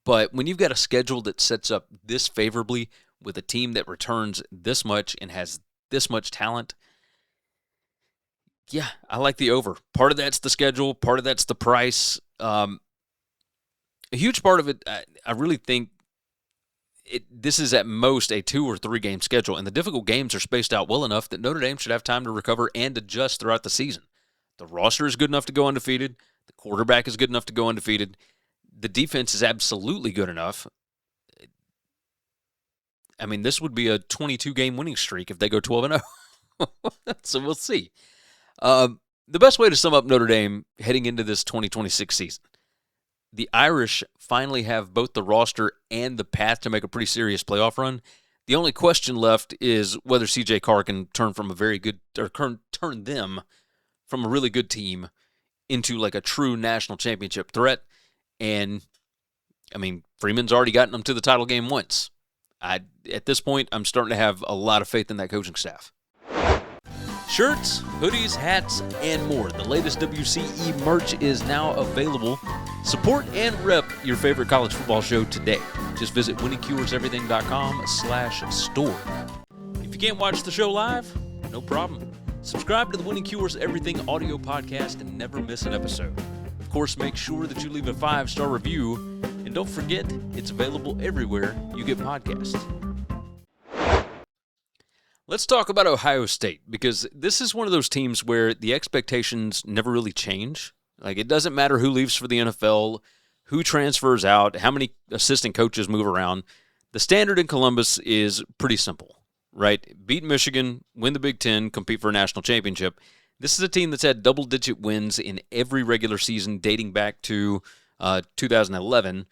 But when you've got a schedule that sets up this favorably with a team that returns this much and has this much talent, yeah, I like the over. Part of that's the schedule. Part of that's the price. A huge part of it, I really think this is at most a 2 or 3 game schedule, and the difficult games are spaced out well enough that Notre Dame should have time to recover and adjust throughout the season. The roster is good enough to go undefeated. The quarterback is good enough to go undefeated. The defense is absolutely good enough. I mean, this would be a 22-game winning streak if they go 12-0. So we'll see. The best way to sum up Notre Dame heading into this 2026 season: the Irish finally have both the roster and the path to make a pretty serious playoff run. The only question left is whether C.J. Carr can turn them from a really good team into like a true national championship threat. And, I mean, Freeman's already gotten them to the title game once. At this point, I'm starting to have a lot of faith in that coaching staff. Shirts, hoodies, hats, and more. The latest WCE merch is now available. Support and rep your favorite college football show today. Just visit winningcureseverything.com/store. If you can't watch the show live, no problem. Subscribe to the Winning Cures Everything audio podcast and never miss an episode. Of course, make sure that you leave a 5-star review, and don't forget, it's available everywhere you get podcasts. Let's talk about Ohio State, because this is one of those teams where the expectations never really change. Like, it doesn't matter who leaves for the NFL, who transfers out, how many assistant coaches move around. The standard in Columbus is pretty simple, right? Beat Michigan, win the Big Ten, compete for a national championship. This is a team that's had double-digit wins in every regular season dating back to 2011,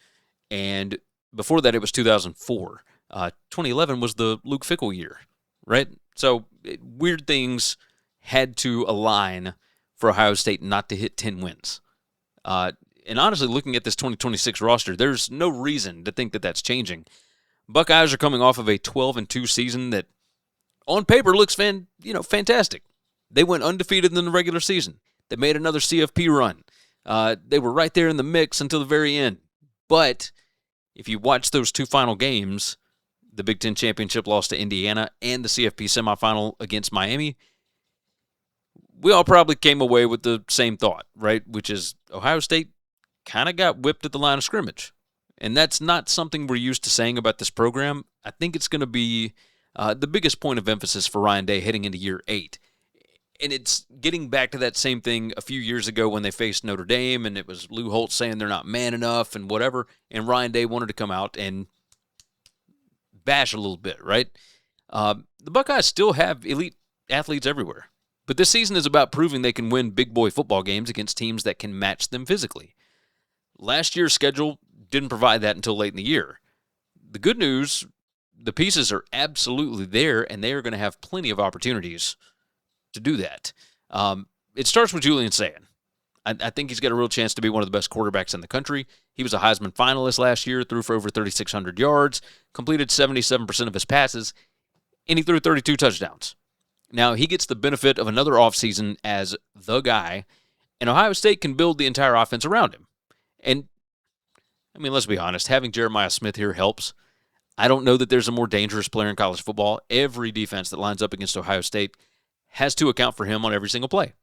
and before that it was 2004. 2011 was the Luke Fickell year, right? So weird things had to align for Ohio State not to hit 10 wins. And honestly, looking at this 2026 roster, there's no reason to think that that's changing. Buckeyes are coming off of a 12-2 season that, on paper, looks fantastic. They went undefeated in the regular season. They made another CFP run. They were right there in the mix until the very end. But if you watch those 2 final games, the Big Ten championship loss to Indiana and the CFP semifinal against Miami, we all probably came away with the same thought, right? Which is Ohio State kind of got whipped at the line of scrimmage. And that's not something we're used to saying about this program. I think it's going to be the biggest point of emphasis for Ryan Day heading into year 8. And it's getting back to that same thing a few years ago when they faced Notre Dame, and it was Lou Holtz saying they're not man enough and whatever, and Ryan Day wanted to come out and bash a little bit, right? The Buckeyes still have elite athletes everywhere, but this season is about proving they can win big boy football games against teams that can match them physically. Last year's schedule didn't provide that until late in the year. The good news, the pieces are absolutely there, and they are going to have plenty of opportunities to do that. It starts with Julian Sayin. I think he's got a real chance to be one of the best quarterbacks in the country. He was a Heisman finalist last year, threw for over 3,600 yards, completed 77% of his passes, and he threw 32 touchdowns. Now, he gets the benefit of another offseason as the guy, and Ohio State can build the entire offense around him. And, I mean, let's be honest, having Jeremiah Smith here helps. I don't know that there's a more dangerous player in college football. Every defense that lines up against Ohio State has to account for him on every single play.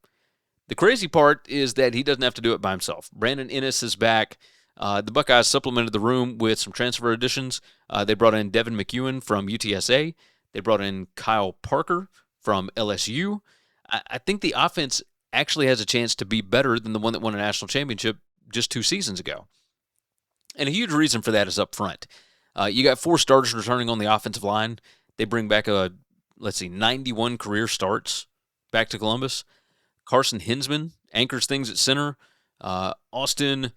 The crazy part is that he doesn't have to do it by himself. Brandon Ennis is back. The Buckeyes supplemented the room with some transfer additions. They brought in Devin McEwen from UTSA. They brought in Kyle Parker from LSU. I think the offense actually has a chance to be better than the one that won a national championship just 2 seasons ago. And a huge reason for that is up front. You got 4 starters returning on the offensive line. They bring back 91 career starts back to Columbus. Carson Hinsman anchors things at center. Austin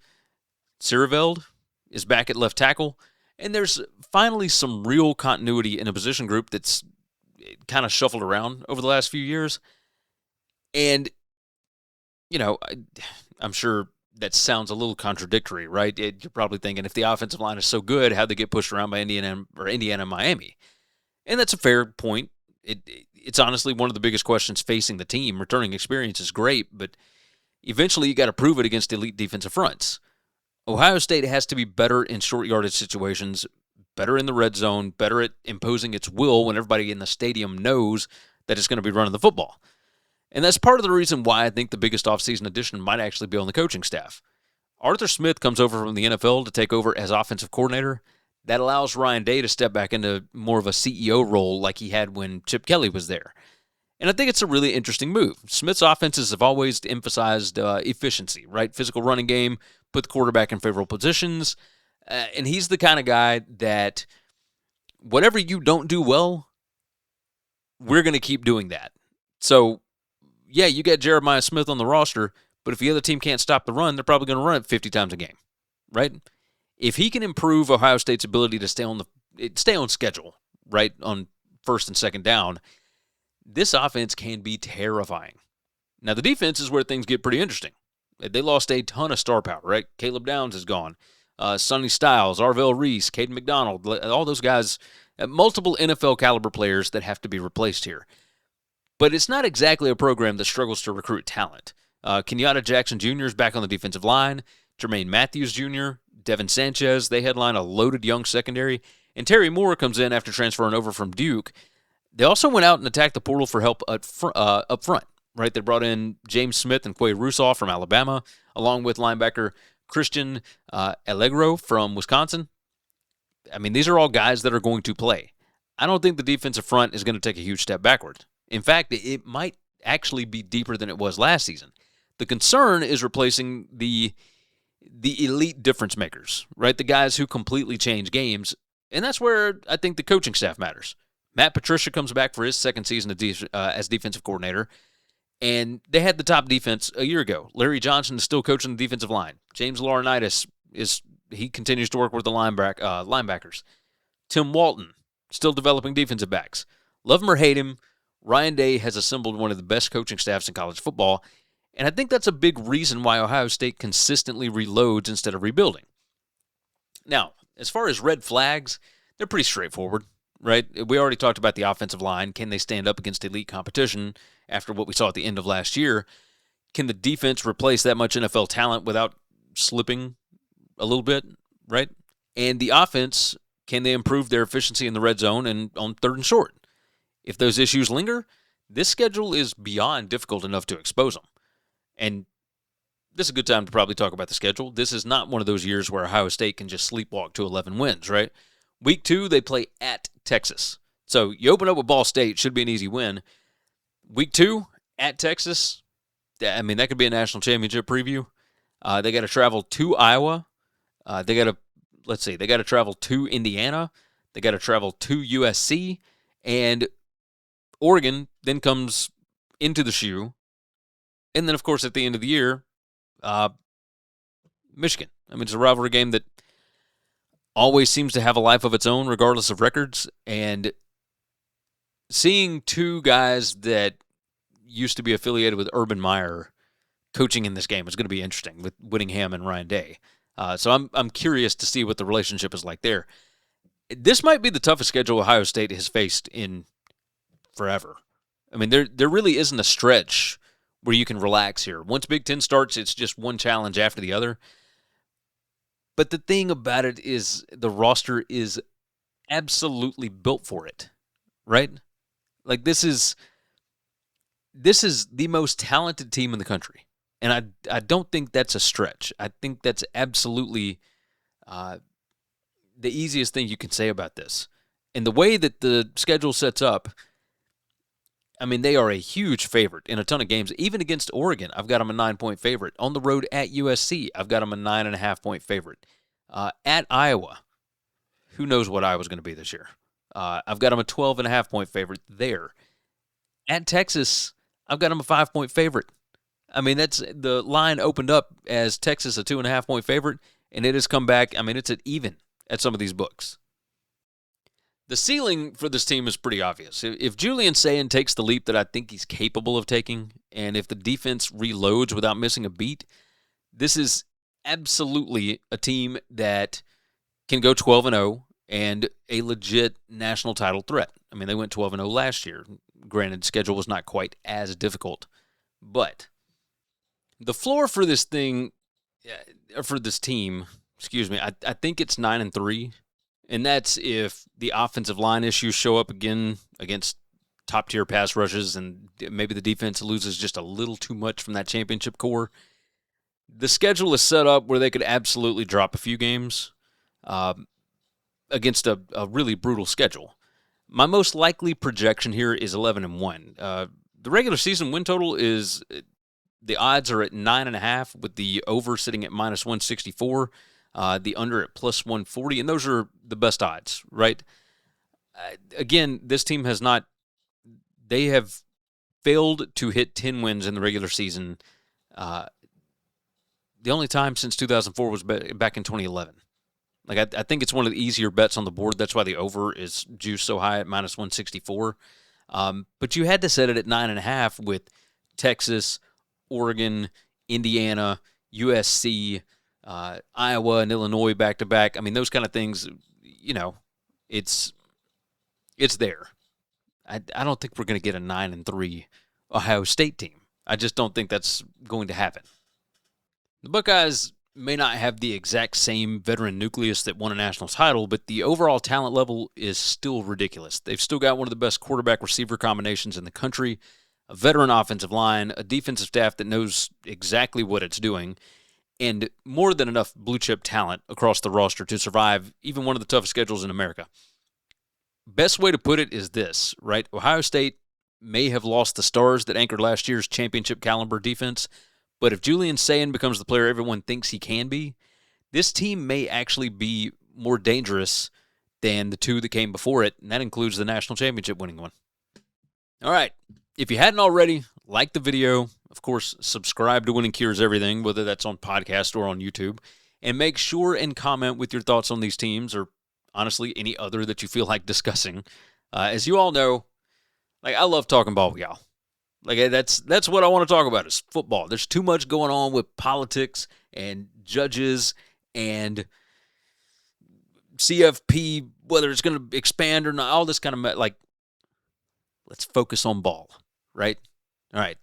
Sireveld is back at left tackle. And there's finally some real continuity in a position group that's kind of shuffled around over the last few years. And, I'm sure that sounds a little contradictory, right? You're probably thinking, if the offensive line is so good, how'd they get pushed around by Indiana and Miami? And that's a fair point. It's honestly one of the biggest questions facing the team. Returning experience is great, but eventually you got to prove it against elite defensive fronts. Ohio State has to be better in short yardage situations, better in the red zone, better at imposing its will when everybody in the stadium knows that it's going to be running the football. And that's part of the reason why I think the biggest offseason addition might actually be on the coaching staff. Arthur Smith comes over from the NFL to take over as offensive coordinator. That allows Ryan Day to step back into more of a CEO role like he had when Chip Kelly was there. And I think it's a really interesting move. Smith's offenses have always emphasized efficiency, right? Physical running game, put the quarterback in favorable positions. And he's the kind of guy that whatever you don't do well, we're going to keep doing that. So, yeah, you got Jeremiah Smith on the roster, but if the other team can't stop the run, they're probably going to run it 50 times a game, right? If he can improve Ohio State's ability to stay on schedule, right, on first and second down, this offense can be terrifying. Now, the defense is where things get pretty interesting. They lost a ton of star power, right? Caleb Downs is gone. Sonny Styles, Arvell Reese, Caden McDonald, all those guys, multiple NFL caliber players that have to be replaced here. But it's not exactly a program that struggles to recruit talent. Kenyatta Jackson Jr. is back on the defensive line. Jermaine Matthews Jr., Devin Sanchez, they headline a loaded young secondary. And Terry Moore comes in after transferring over from Duke. They also went out and attacked the portal for help up front, right? They brought in James Smith and Quay Russaw from Alabama, along with linebacker Christian Allegro from Wisconsin. I mean, these are all guys that are going to play. I don't think the defensive front is going to take a huge step backward. In fact, it might actually be deeper than it was last season. The concern is replacing the elite difference makers, right? The guys who completely change games, and that's where I think the coaching staff matters. Matt Patricia comes back for his second season as defensive coordinator, and they had the top defense a year ago. Larry Johnson is still coaching the defensive line. James Laurinaitis he continues to work with the linebackers. Tim Walton still developing defensive backs. Love him or hate him, Ryan Day has assembled one of the best coaching staffs in college football, and I think that's a big reason why Ohio State consistently reloads instead of rebuilding. Now, as far as red flags, they're pretty straightforward, right? We already talked about the offensive line. Can they stand up against elite competition after what we saw at the end of last year? Can the defense replace that much NFL talent without slipping a little bit, right? And the offense, can they improve their efficiency in the red zone and on third and short? If those issues linger, this schedule is beyond difficult enough to expose them. And this is a good time to probably talk about the schedule. This is not one of those years where Ohio State can just sleepwalk to 11 wins, right? Week 2, they play at Texas. So you open up with Ball State, should be an easy win. Week 2, at Texas, I mean, that could be a national championship preview. They got to travel to Iowa. They got to travel to Indiana. They got to travel to USC. And Oregon then comes into the shoe. And then, of course, at the end of the year, Michigan. I mean, it's a rivalry game that always seems to have a life of its own, regardless of records. And seeing two guys that used to be affiliated with Urban Meyer coaching in this game is going to be interesting with Whittingham and Ryan Day. So I'm curious to see what the relationship is like there. This might be the toughest schedule Ohio State has faced in forever. I mean, there really isn't a stretch where you can relax here. Once Big Ten starts, it's just one challenge after the other. But the thing about it is the roster is absolutely built for it, right? Like this is this is the most talented team in the country. And I don't think that's a stretch. I think that's absolutely the easiest thing you can say about this. And the way that the schedule sets up, I mean, they are a huge favorite in a ton of games. Even against Oregon, I've got them a 9-point favorite. On the road at USC, I've got them a 9.5-point favorite. At Iowa, who knows what Iowa's going to be this year? I've got them a 12.5-point favorite there. At Texas, I've got them a 5-point favorite. I mean, that's the line opened up as Texas a 2.5-point favorite, and it has come back. I mean, it's at even at some of these books. The ceiling for this team is pretty obvious. If Julian Sayin takes the leap that I think he's capable of taking, and if the defense reloads without missing a beat, this is absolutely a team that can go 12-0 and a legit national title threat. I mean, they went 12-0 last year. Granted, schedule was not quite as difficult. But the floor for this team, I think it's 9-3. And that's if the offensive line issues show up again against top-tier pass rushes and maybe the defense loses just a little too much from that championship core. The schedule is set up where they could absolutely drop a few games against a really brutal schedule. My most likely projection here is 11-1. The regular season win total is the odds are at 9.5 with the over sitting at -164. The under at +140, and those are the best odds, right? Again, this team they have failed to hit 10 wins in the regular season. The only time since 2004 was back in 2011. I think it's one of the easier bets on the board. That's why the over is juiced so high at -164. But you had to set it at 9.5 with Texas, Oregon, Indiana, USC, Iowa and Illinois back-to-back. I mean, those kind of things, it's there. I don't think we're going to get a 9-3 Ohio State team. I just don't think that's going to happen. The Buckeyes may not have the exact same veteran nucleus that won a national title, but the overall talent level is still ridiculous. They've still got one of the best quarterback-receiver combinations in the country, a veteran offensive line, a defensive staff that knows exactly what it's doing, and more than enough blue-chip talent across the roster to survive even one of the toughest schedules in America. Best way to put it is this, right? Ohio State may have lost the stars that anchored last year's championship-caliber defense, but if Julian Sayin becomes the player everyone thinks he can be, this team may actually be more dangerous than the two that came before it, and that includes the national championship winning one. All right. If you hadn't already, like the video. Of course, subscribe to Winning Cures Everything, whether that's on podcast or on YouTube. And make sure and comment with your thoughts on these teams or, honestly, any other that you feel like discussing. As you all know, I love talking ball with y'all. That's what I want to talk about is football. There's too much going on with politics and judges and CFP, whether it's going to expand or not, all this kind of, let's focus on ball, right? All right.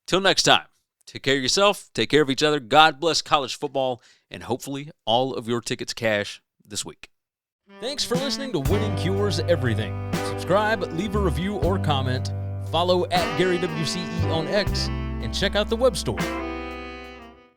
Till next time, take care of yourself, take care of each other. God bless college football, and hopefully all of your tickets cash this week. Thanks for listening to Winning Cures Everything. Subscribe, leave a review or comment, follow @GaryWCE on X, and check out the web store,